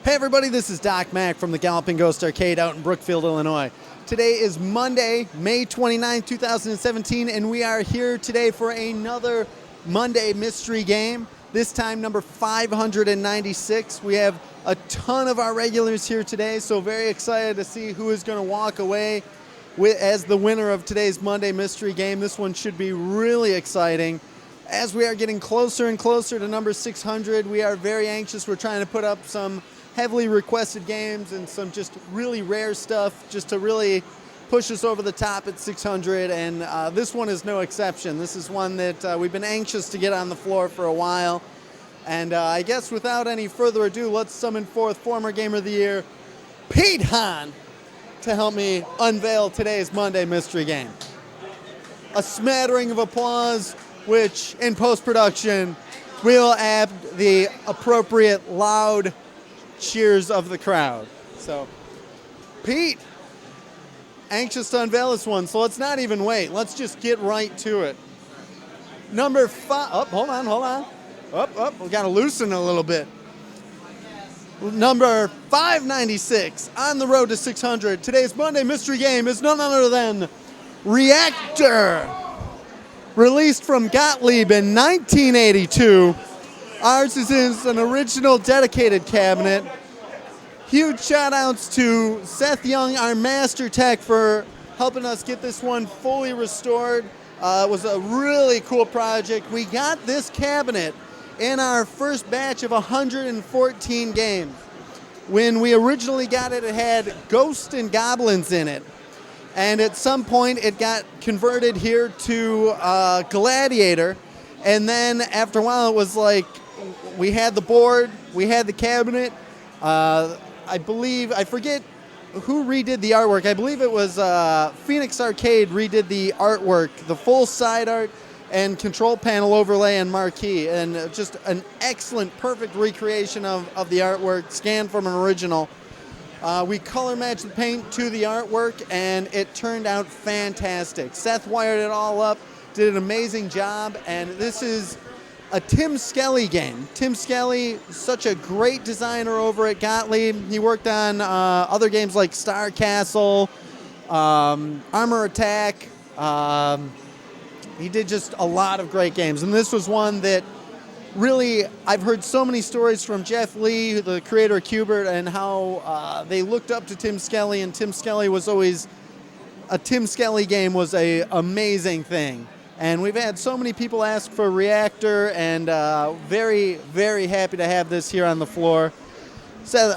Hey everybody, this is Doc Mack from the Galloping Ghost Arcade out in Brookfield, Illinois. Today is Monday, May 29, 2017, and we are here today for another Monday mystery game, this time number 596. We have a ton of our regulars here today, so very excited to see who is going to walk away as the winner of today's Monday mystery game. This one should be really exciting. As we are getting closer and closer to number 600, we are very anxious. We're trying to put up some heavily requested games and some just really rare stuff just to really push us over the top at 600, and this one is no exception. This is one that we've been anxious to get on the floor for a while, and I guess without any further ado, let's summon forth former Gamer of the Year, Pete Hahn, to help me unveil today's Monday mystery game. A smattering of applause, which in post-production will add the appropriate loud cheers of the crowd. So, Pete, anxious to unveil this one, so let's not even wait. Let's just get right to it. Number 5, hold on. We gotta loosen a little bit. Number 596, on the road to 600. Today's Monday mystery game is none other than Reactor. Released from Gottlieb in 1982. Ours is an original dedicated cabinet. Huge shout outs to Seth Young, our master tech, for helping us get this one fully restored. It was a really cool project. We got this cabinet in our first batch of 114 games. When we originally got it, it had Ghosts and Goblins in it. And at some point, it got converted here to Gladiator. And then after a while, it was like, we had the board, we had the cabinet. I forget who redid the artwork. I believe it was Phoenix Arcade redid the artwork, the full side art and control panel overlay and marquee. And just an excellent, perfect recreation of the artwork, scanned from an original. We color matched the paint to the artwork, and it turned out fantastic. Seth wired it all up, did an amazing job, and this is a Tim Skelly game. Tim Skelly, such a great designer over at Gottlieb. He worked on other games like Star Castle, Armor Attack. He did just a lot of great games, and this was one that really, I've heard so many stories from Jeff Lee, the creator of Q*bert, and how they looked up to Tim Skelly, and Tim Skelly was always, a Tim Skelly game was a amazing thing. And we've had so many people ask for Reactor, and very, very happy to have this here on the floor. So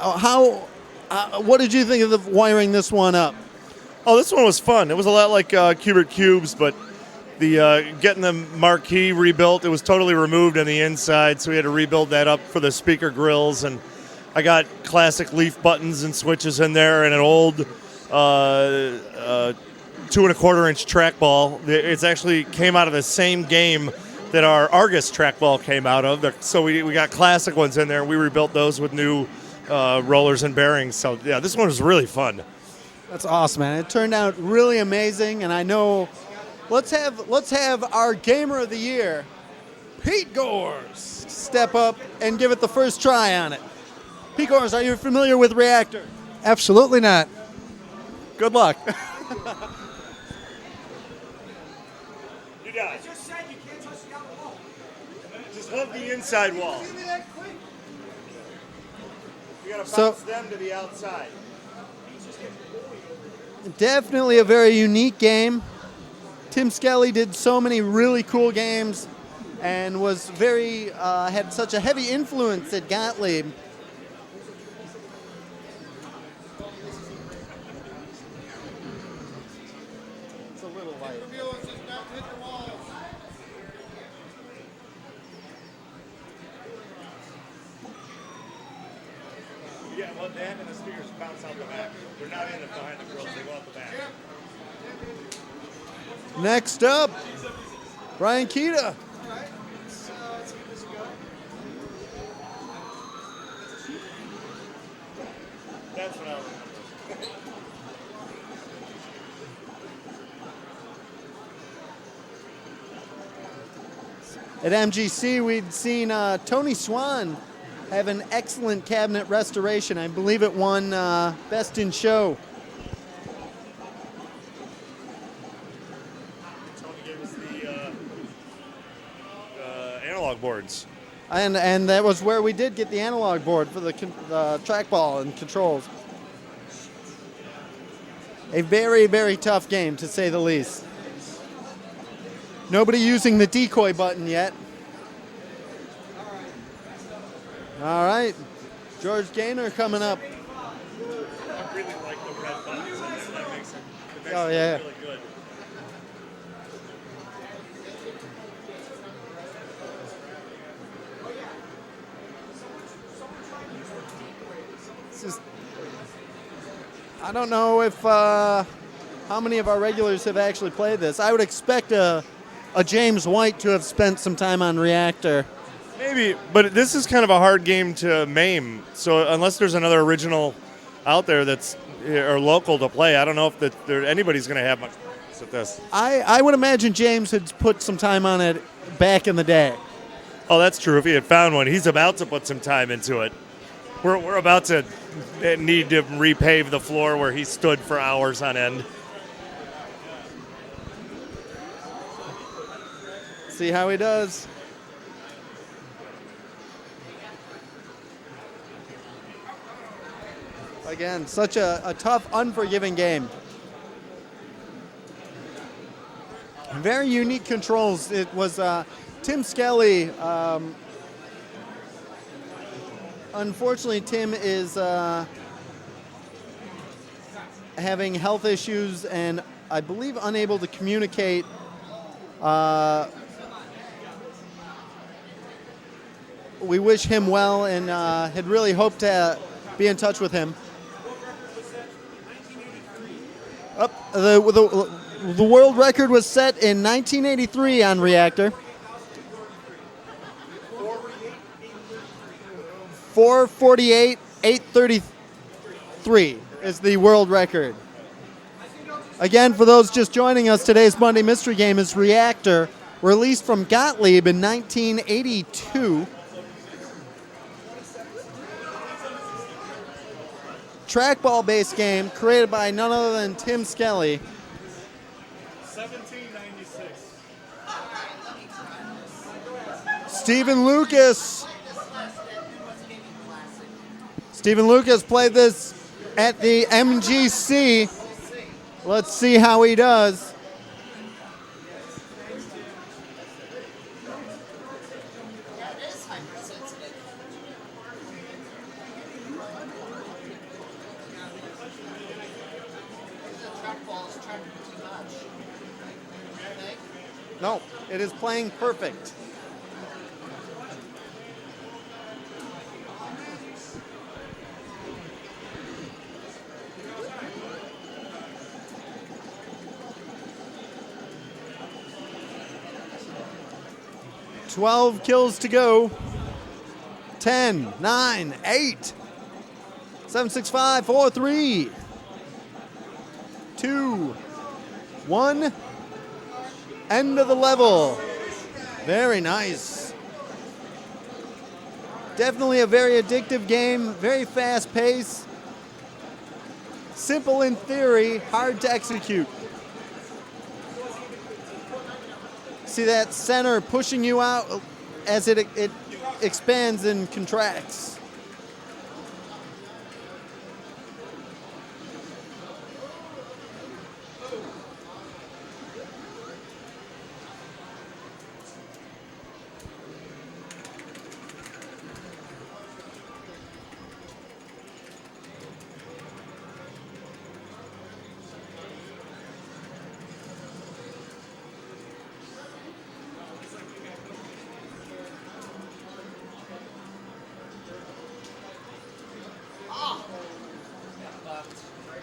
what did you think of the wiring this one up? Oh, this one was fun. It was a lot like Q*bert Cubes, but the getting the marquee rebuilt, it was totally removed on the inside, so we had to rebuild that up for the speaker grills. And I got classic leaf buttons and switches in there, and an old 2¼ inch trackball. It's actually came out of the same game that our Argus trackball came out of. So we got classic ones in there, and we rebuilt those with new rollers and bearings. So yeah, this one was really fun. That's awesome, man. It turned out really amazing, and I know. Let's have our Gamer of the Year, Pete Gores, step up and give it the first try on it. Pete Gores, are you familiar with Reactor? Absolutely not. Good luck. You got it. Just hug the inside wall. You gotta bounce them to the outside. Definitely a very unique game. Tim Skelly did so many really cool games and was had such a heavy influence at Gottlieb. It's a little light. Yeah, well, that and the speakers bounce out the back. They're not in it behind the grills, they go out the back. Next up, Brian Kita. That's what I remember. At MGC, we'd seen Tony Swan have an excellent cabinet restoration. I believe it won Best in Show. Tony gave us the analog boards. And that was where we did get the analog board for the trackball and controls. A very, very tough game, to say the least. Nobody using the decoy button yet. All right, George Gaynor coming up. I really like the red buttons. That makes it Oh, yeah. really good. It's just, I don't know if how many of our regulars have actually played this. I would expect a James White to have spent some time on Reactor. Maybe, but this is kind of a hard game to maim. So unless there's another original out there that's or local to play, I don't know if anybody's going to have much practice at this. I would imagine James had put some time on it back in the day. Oh, that's true. If he had found one, he's about to put some time into it. We're about to need to repave the floor where he stood for hours on end. See how he does. Again, such a tough, unforgiving game. Very unique controls. It was Tim Skelly. Unfortunately, Tim is having health issues and I believe unable to communicate. We wish him well and had really hoped to be in touch with him. The world record was set in 1983 on Reactor. 4:48.833 is the world record. Again, for those just joining us, today's Monday Mystery Game is Reactor, released from Gottlieb in 1982. Trackball-based game created by none other than Tim Skelly. 1796. Stephen Lucas. Stephen Lucas played this at the MGC. Let's see how he does. No, it is playing perfect. $12 kills to go. 10, 9, 8, 7, 6, 5, 4, 3, 2, 1. End of the level. Very nice. Definitely a very addictive game, very fast pace. Simple in theory, hard to execute. See that center pushing you out as it expands and contracts.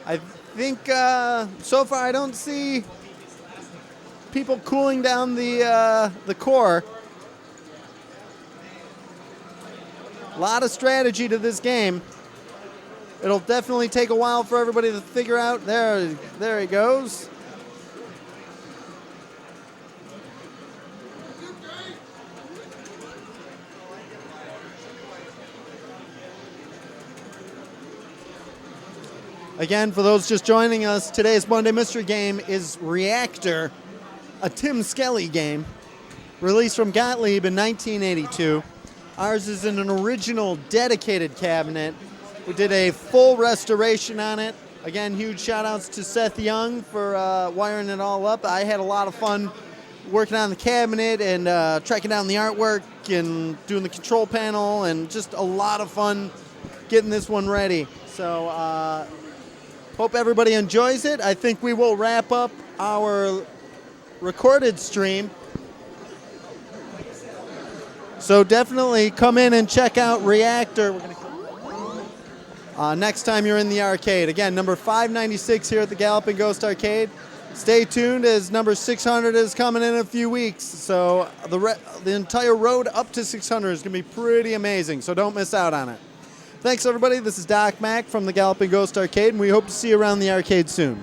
I think so far I don't see people cooling down the core. A lot of strategy to this game. It'll definitely take a while for everybody to figure out. There he goes. Again, for those just joining us, today's Monday Mystery Game is Reactor, a Tim Skelly game, released from Gottlieb in 1982. Ours is in an original dedicated cabinet. We did a full restoration on it. Again, huge shout outs to Seth Young for wiring it all up. I had a lot of fun working on the cabinet and tracking down the artwork and doing the control panel, and just a lot of fun getting this one ready. So hope everybody enjoys it. I think we will wrap up our recorded stream. So definitely come in and check out Reactor. We're gonna next time you're in the arcade. Again, number 596 here at the Galloping Ghost Arcade. Stay tuned as number 600 is coming in a few weeks. So the entire road up to 600 is going to be pretty amazing. So don't miss out on it. Thanks, everybody. This is Doc Mack from the Galloping Ghost Arcade, and we hope to see you around the arcade soon.